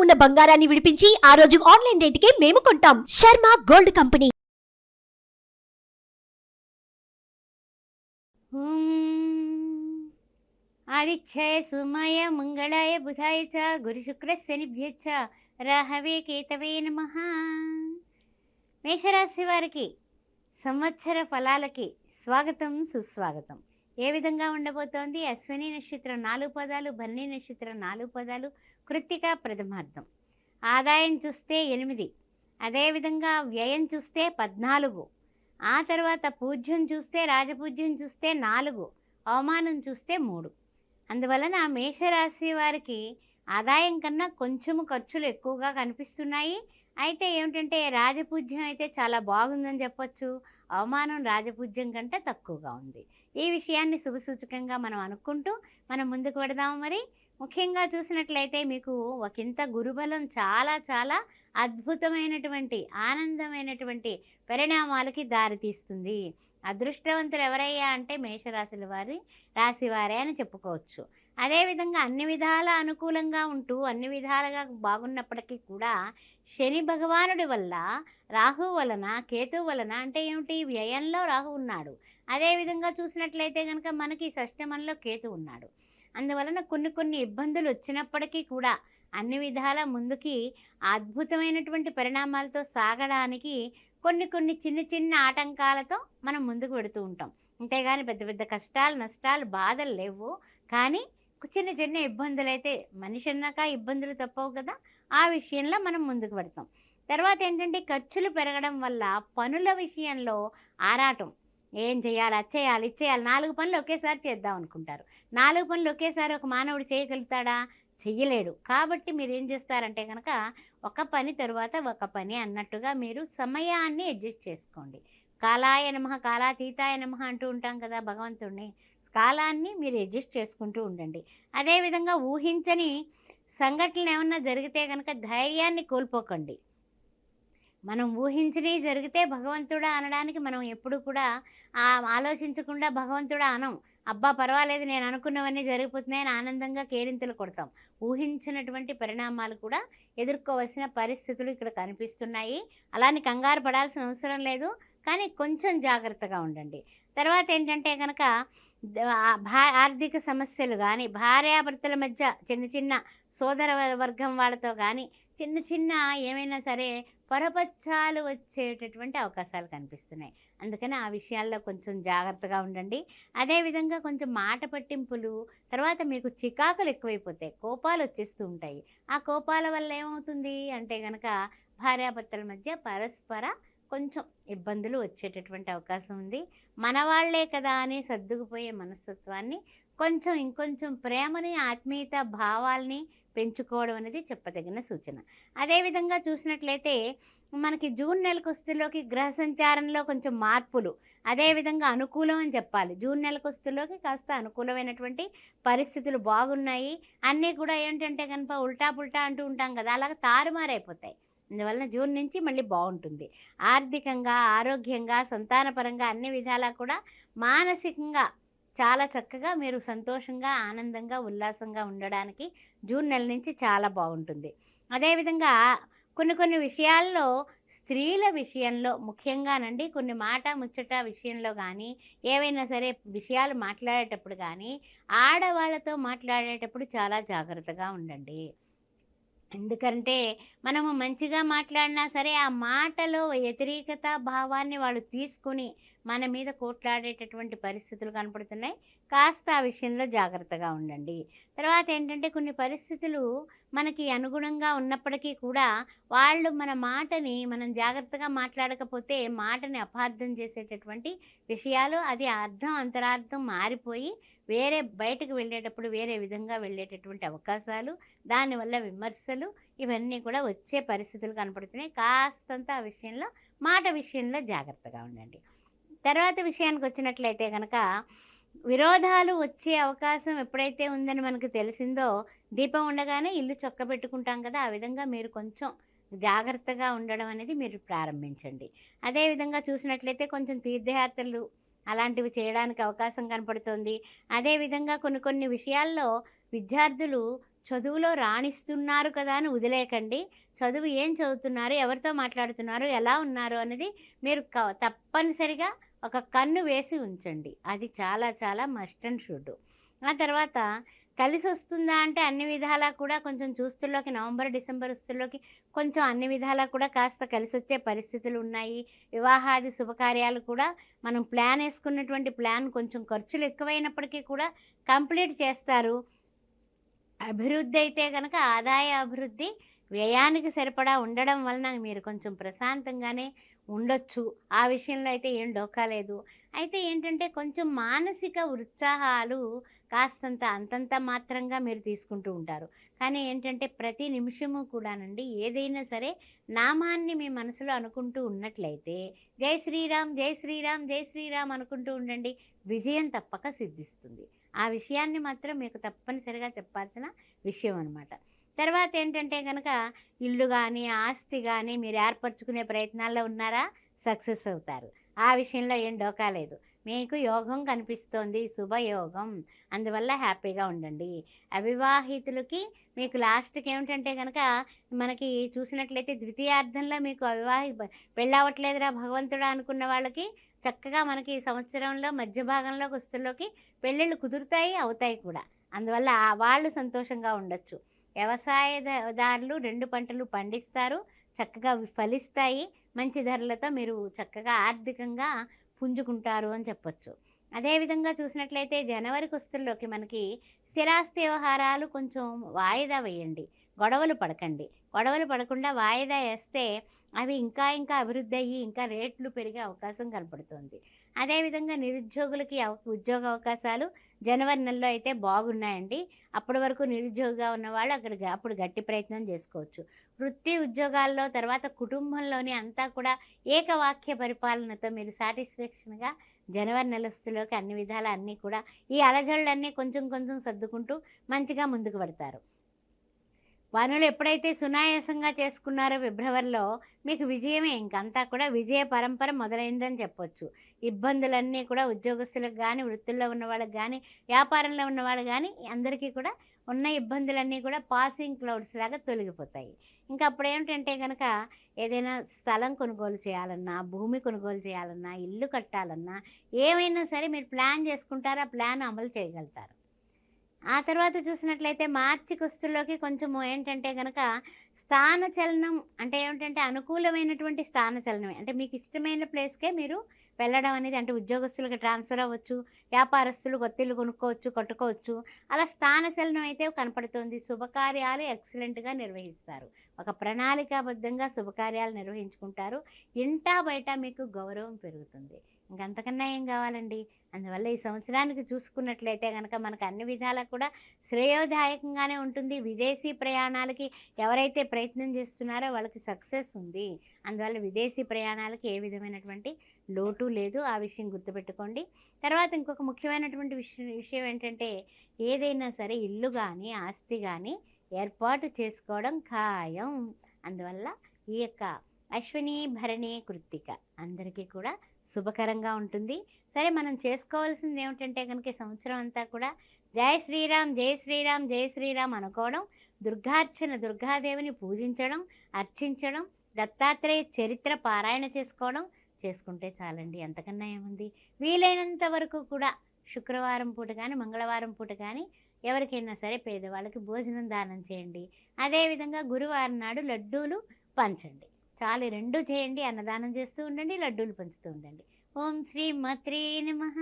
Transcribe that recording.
ఉన్న బంగారాన్ని విడిపించి ఆ రోజు ఆన్లైన్ రేటుకే మేము కొంటాం. Sharma gold company. ఆదిత్యాయ సోమాయ మంగళాయ బుధాయ చ గురు శుక్ర శనిభ్యచ్చ రాహవే కేతవే నమః. మేషరాశి వారికి సంవత్సర ఫలాలకి స్వాగతం సుస్వాగతం. ఏ విధంగా ఉండబోతోంది? అశ్విని నక్షత్రం 4 పదాలు, భరణి నక్షత్రం 4 పదాలు, కృత్తిక ప్రథమార్థం. ఆదాయం చూస్తే 8, అదేవిధంగా వ్యయం చూస్తే 14, ఆ తర్వాత పూజ్యం చూస్తే రాజపూజ్యం చూస్తే 4, అవమానం చూస్తే 3. అందువలన మేషరాశి వారికి ఆదాయం కన్నా కొంచెము ఖర్చులు ఎక్కువగా కనిపిస్తున్నాయి. అయితే ఏమిటంటే రాజపూజ్యం అయితే చాలా బాగుందని చెప్పొచ్చు, అవమానం రాజపూజ్యం కంటే తక్కువగా ఉంది. ఈ విషయాన్ని శుభసూచకంగా మనం అనుకుంటూ మనం ముందుకు పెడదాము. మరి ముఖ్యంగా చూసినట్లయితే మీకు ఒకంత గురుబలం చాలా చాలా అద్భుతమైనటువంటి ఆనందమైనటువంటి పరిణామాలకి దారితీస్తుంది. అదృష్టవంతులు ఎవరయ్యా అంటే మేషరాశి రాశివారే అని చెప్పుకోవచ్చు. అదేవిధంగా అన్ని విధాల అనుకూలంగా ఉంటూ అన్ని విధాలుగా బాగున్నప్పటికీ కూడా శని భగవానుడి వల్ల, రాహు వలన, కేతు వలన, అంటే ఏమిటి, వ్యయంలో రాహు ఉన్నాడు. అదేవిధంగా చూసినట్లయితే కనుక మనకి షష్టమంలో కేతు ఉన్నాడు. అందువలన కొన్ని ఇబ్బందులు వచ్చినప్పటికీ కూడా అన్ని విధాల ముందుకి అద్భుతమైనటువంటి పరిణామాలతో సాగడానికి కొన్ని చిన్న చిన్న ఆటంకాలతో మనం ముందుకు పెడుతూ ఉంటాం. అంతేగాని పెద్ద పెద్ద కష్టాలు, నష్టాలు, బాధలు లేవు. కానీ చిన్న చిన్న ఇబ్బందులు అయితే, మనిషి అన్నాక ఇబ్బందులు తప్పవు కదా, ఆ విషయంలో మనం ముందుకు పెడతాం. తర్వాత ఏంటంటే ఖర్చులు పెరగడం వల్ల పనుల విషయంలో ఆరాటం. ఏం చేయాలి, అది చేయాలి, ఇది చేయాలి, 4 పనులు ఒకేసారి చేద్దాం అనుకుంటారు. 4 పనులు ఒకేసారి ఒక మానవుడు చేయగలుగుతాడా? చెయ్యలేడు. కాబట్టి మీరు ఏం చేస్తారంటే కనుక ఒక పని తర్వాత ఒక పని అన్నట్టుగా మీరు సమయాన్ని అడ్జస్ట్ చేసుకోండి. కాలాయ నమః, కాలాతీతాయ నమః అంటూ ఉంటాం కదా భగవంతుడిని. కాలాన్ని మీరు అడ్జస్ట్ చేసుకుంటూ ఉండండి. అదేవిధంగా ఊహించని సంఘటనలు ఏమన్నా జరిగితే కనుక ధైర్యాన్ని కోల్పోకండి. మనం ఊహించినవి జరిగితే భగవంతుడా అనడానికి మనం ఎప్పుడు కూడా ఆలోచించకుండా భగవంతుడా అనం. అబ్బా పర్వాలేదు, నేను అనుకున్నవన్నీ జరిగిపోతున్నాయని ఆనందంగా కేరింతలు కొడతాం. ఊహించినటువంటి పరిణామాలు కూడా ఎదుర్కోవాల్సిన పరిస్థితులు ఇక్కడ కనిపిస్తున్నాయి. అలాని కంగారు పడాల్సిన అవసరం లేదు, కానీ కొంచెం జాగ్రత్తగా ఉండండి. తర్వాత ఏంటంటే కనుక ఆర్థిక సమస్యలు కానీ, భార్యాభర్తల మధ్య చిన్న సోదర వర్గం వాళ్ళతో కానీ చిన్న ఏమైనా సరే పొరపచ్చాలు వచ్చేటటువంటి అవకాశాలు కనిపిస్తున్నాయి. అందుకని ఆ విషయాల్లో కొంచెం జాగ్రత్తగా ఉండండి. అదేవిధంగా కొంచెం మాట పట్టింపులు, తర్వాత మీకు చికాకులు ఎక్కువైపోతాయి, కోపాలు వచ్చేస్తూ ఉంటాయి. ఆ కోపాల వల్ల ఏమవుతుంది అంటే కనుక భార్యాభర్తల మధ్య పరస్పర కొంచెం ఇబ్బందులు వచ్చేటటువంటి అవకాశం ఉంది. మనవాళ్లే కదా అని సర్దుకుపోయే మనస్తత్వాన్ని, ఇంకొంచెం ప్రేమని, ఆత్మీయత భావాల్ని పెంచుకోవడం అనేది చెప్పదగిన సూచన. అదేవిధంగా చూసినట్లయితే మనకి జూన్ నెలకొస్తులోకి గ్రహ సంచారంలో కొంచెం మార్పులు, అదేవిధంగా అనుకూలం అని చెప్పాలి. జూన్ నెలకొస్తులోకి కాస్త అనుకూలమైనటువంటి పరిస్థితులు బాగున్నాయి. అన్నీ కూడా ఏంటంటే కనుక ఉల్టా పుల్టా అంటూ ఉంటాం కదా, అలాగే తారుమారైపోతాయి. అందువలన జూన్ నుంచి మళ్ళీ బాగుంటుంది. ఆర్థికంగా, ఆరోగ్యంగా, సంతానపరంగా అన్ని విధాలా కూడా మానసికంగా చాలా చక్కగా మీరు సంతోషంగా, ఆనందంగా, ఉల్లాసంగా ఉండడానికి జూన్ నెల నుంచి చాలా బాగుంటుంది. అదేవిధంగా కొన్ని విషయాల్లో, స్త్రీల విషయంలో ముఖ్యంగానండి, కొన్ని మాట ముచ్చట విషయంలో కానీ, ఏవైనా సరే విషయాలు మాట్లాడేటప్పుడు కానీ, ఆడవాళ్ళతో మాట్లాడేటప్పుడు చాలా జాగ్రత్తగా ఉండండి. ఎందుకంటే మనము మంచిగా మాట్లాడినా సరే ఆ మాటలో వ్యతిరేకత భావాన్ని వాళ్ళు తీసుకుని మన మీద కోట్లాడేటటువంటి పరిస్థితులు కనపడుతున్నాయి. కాస్త ఆ విషయంలో జాగ్రత్తగా ఉండండి. తర్వాత ఏంటంటే కొన్ని పరిస్థితులు మనకి అనుగుణంగా ఉన్నప్పటికీ కూడా వాళ్ళు మన మాటని మనం జాగ్రత్తగా మాట్లాడకపోతే మాటని అపార్థం చేసేటటువంటి విషయాలు, అది అర్థం అంతరార్థం మారిపోయి వేరే బయటకు వెళ్ళేటప్పుడు వేరే విధంగా వెళ్ళేటటువంటి అవకాశాలు, దానివల్ల విమర్శలు, ఇవన్నీ కూడా వచ్చే పరిస్థితులు కనపడుతున్నాయి. కాస్తంత ఆ విషయంలో, మాట విషయంలో జాగ్రత్తగా ఉండండి. తర్వాత విషయానికి వచ్చినట్లయితే కనుక విరోధాలు వచ్చే అవకాశం ఎప్పుడైతే ఉందని మనకు తెలిసిందో, దీపం ఉండగానే ఇల్లు చక్కబెట్టుకుంటాం కదా, ఆ విధంగా మీరు కొంచెం జాగ్రత్తగా ఉండడం అనేది మీరు ప్రారంభించండి. అదేవిధంగా చూసినట్లయితే కొంచెం తీర్థయాత్రలు అలాంటివి చేయడానికి అవకాశం కనపడుతుంది. అదేవిధంగా కొన్ని విషయాల్లో విద్యార్థులు చదువులో రాణిస్తున్నారు కదా అని వదిలేయకండి. చదువు ఏం చదువుతున్నారు, ఎవరితో మాట్లాడుతున్నారు, ఎలా ఉన్నారు అనేది మీరు తప్పనిసరిగా ఒక కన్ను వేసి ఉంచండి. అది చాలా చాలా మస్ట్ అండ్ షుడ్. ఆ తర్వాత కలిసొస్తుందా అంటే అన్ని విధాలా కూడా కొంచెం చూస్తుల్లోకి నవంబర్, డిసెంబర్ వస్తుల్లోకి కొంచెం అన్ని విధాలా కూడా కాస్త కలిసొచ్చే పరిస్థితులు ఉన్నాయి. వివాహాది శుభకార్యాలు కూడా మనం ప్లాన్ వేసుకున్నటువంటి ప్లాన్ కొంచెం ఖర్చులు ఎక్కువైనప్పటికీ కూడా కంప్లీట్ చేస్తారు. అభివృద్ధి అయితే కనుక ఆదాయ అభివృద్ధి వ్యయానికి సరిపడా ఉండడం వలన మీరు కొంచెం ప్రశాంతంగానే ఉండొచ్చు. ఆ విషయంలో అయితే ఏం డోకా లేదు. అయితే ఏంటంటే కొంచెం మానసిక ఉత్సాహాలు కాస్తంత అంతంత మాత్రంగా మీరు తీసుకుంటూ ఉంటారు. కానీ ఏంటంటే ప్రతి నిమిషము కూడానండి ఏదైనా సరే నామాన్ని మీ మనసులో అనుకుంటూ ఉన్నట్లయితే జై శ్రీరామ్, జై శ్రీరామ్, జై శ్రీరామ్ అనుకుంటూ ఉండండి. విజయం తప్పక సిద్ధిస్తుంది. ఆ విషయాన్ని మాత్రం మీకు తప్పనిసరిగా చెప్పాల్సిన విషయం అనమాట. తర్వాత ఏంటంటే కనుక ఇల్లు కానీ ఆస్తి కానీ మీరు ఏర్పరచుకునే ప్రయత్నాల్లో ఉన్నారా, సక్సెస్ అవుతారు. ఆ విషయంలో ఏం డోకా లేదు. మీకు యోగం కనిపిస్తోంది, శుభయోగం. అందువల్ల హ్యాపీగా ఉండండి. అవివాహితులకి మీకు లాస్ట్కి ఏమిటంటే కనుక మనకి చూసినట్లయితే ద్వితీయార్థంలో మీకు పెళ్ళవట్లేదురా భగవంతుడా అనుకున్న వాళ్ళకి చక్కగా మనకి సంవత్సరంలో మధ్య భాగంలో వస్తుల్లోకి పెళ్ళిళ్ళు కుదురుతాయి, అవుతాయి కూడా. అందువల్ల వాళ్ళు సంతోషంగా ఉండొచ్చు. వ్యవసాయదారులు 2 పంటలు పండిస్తారు, చక్కగా ఫలిస్తాయి. మంచి ధరలతో మీరు చక్కగా ఆర్థికంగా పుంజుకుంటారు అని చెప్పొచ్చు. అదేవిధంగా చూసినట్లయితే జనవరి వస్తుల్లోకి మనకి స్థిరాస్తి వ్యవహారాలు కొంచెం వాయిదా వేయండి. గొడవలు పడకండి. గొడవలు పడకుండా వాయిదా వేస్తే అవి ఇంకా ఇంకా అభివృద్ధి అయ్యి ఇంకా రేట్లు పెరిగే అవకాశం కనపడుతుంది. అదేవిధంగా నిరుద్యోగులకి ఉద్యోగ అవకాశాలు జనవరి నెలలో అయితే బాగున్నాయండి. అప్పటి వరకు నిరుద్యోగిగా ఉన్నవాళ్ళు అప్పుడు గట్టి ప్రయత్నం చేసుకోవచ్చు. వృత్తి ఉద్యోగాల్లో తర్వాత కుటుంబంలోని అంతా కూడా ఏకవాక్య పరిపాలనతో మీరు సాటిస్ఫాక్షన్గా జనవరి నెలస్తులోకి అన్ని విధాలు అన్నీ కూడా ఈ అలజడులన్నీ కొంచెం కొంచెం సర్దుకుంటూ మంచిగా ముందుకు పడతారు. పనులు ఎప్పుడైతే సునాయాసంగా చేసుకున్నారో ఫిబ్రవరిలో మీకు విజయమే. ఇంకంతా కూడా విజయ పరంపర మొదలైందని చెప్పొచ్చు. ఇబ్బందులన్నీ కూడా ఉద్యోగస్తులకు కానీ, వృత్తుల్లో ఉన్న వాళ్ళకి కానీ, వ్యాపారంలో ఉన్న వాళ్ళు కానీ అందరికీ కూడా ఉన్న ఇబ్బందులన్నీ కూడా పాసింగ్ క్లౌడ్స్ లాగా తొలగిపోతాయి. ఇంకా అప్పుడు ఏమిటంటే కనుక ఏదైనా స్థలం కొనుగోలు చేయాలన్నా, భూమి కొనుగోలు చేయాలన్నా, ఇల్లు కట్టాలన్నా ఏమైనా సరే మీరు ప్లాన్ చేసుకుంటారు, ఆ ప్లాన్ అమలు చేయగలుగుతారు. ఆ తర్వాత చూసినట్లయితే మార్చి కుస్తుల్లోకి కొంచెము ఏంటంటే కనుక స్థానచలనం అంటే ఏమిటంటే అనుకూలమైనటువంటి స్థానచలనమే. అంటే మీకు ఇష్టమైన ప్లేస్కే మీరు వెళ్ళడం అనేది, అంటే ఉద్యోగస్తులకు ట్రాన్స్ఫర్ అవ్వచ్చు, వ్యాపారస్తులు కొత్తిల్లు కొనుక్కోవచ్చు, కట్టుకోవచ్చు. అలా స్థానచలనం అయితే కనపడుతుంది. శుభకార్యాలు ఎక్సలెంట్గా నిర్వహిస్తారు. ఒక ప్రణాళికాబద్ధంగా శుభకార్యాలు నిర్వహించుకుంటారు. ఇంటా బయట మీకు గౌరవం పెరుగుతుంది. ఇంకంతకన్నా ఏం కావాలండి. అందువల్ల ఈ సంవత్సరానికి చూసుకున్నట్లయితే కనుక మనకు అన్ని విధాలా కూడా శ్రేయోదాయకంగానే ఉంటుంది. విదేశీ ప్రయాణాలకి ఎవరైతే ప్రయత్నం చేస్తున్నారో వాళ్ళకి సక్సెస్ ఉంది. అందువల్ల విదేశీ ప్రయాణాలకి ఏ విధమైనటువంటి లోటు లేదు. ఆ విషయం గుర్తుపెట్టుకోండి. తర్వాత ఇంకొక ముఖ్యమైనటువంటి విషయం ఏంటంటే ఏదైనా సరే ఇల్లు కానీ ఆస్తి కానీ ఏర్పాటు చేసుకోవడం ఖాయం. అందువల్ల ఈ యొక్క అశ్విని భరణి కృత్తిక అందరికీ కూడా శుభకరంగా ఉంటుంది. సరే, మనం చేసుకోవాల్సింది ఏమిటంటే కనుక ఈ సంవత్సరం అంతా కూడా జై శ్రీరామ్, జై శ్రీరామ్, జై శ్రీరామ్ అనుకోవడం, దుర్గార్చన, దుర్గాదేవిని పూజించడం, అర్చించడం, దత్తాత్రేయ చరిత్ర పారాయణ చేసుకుంటే చాలండి. అంతకన్నా ఏముంది. వీలైనంత వరకు కూడా శుక్రవారం పూట కానీ మంగళవారం పూట కానీ ఎవరికైనా సరే పేదవాళ్ళకి భోజనం దానం చేయండి. అదేవిధంగా గురువారం నాడు లడ్డూలు పంచండి. చాలు, 2 చేయండి. అన్నదానం చేస్తూ ఉండండి, లడ్డూలు పంచుతూ ఉండండి. ఓం శ్రీ మాత్రే నమః.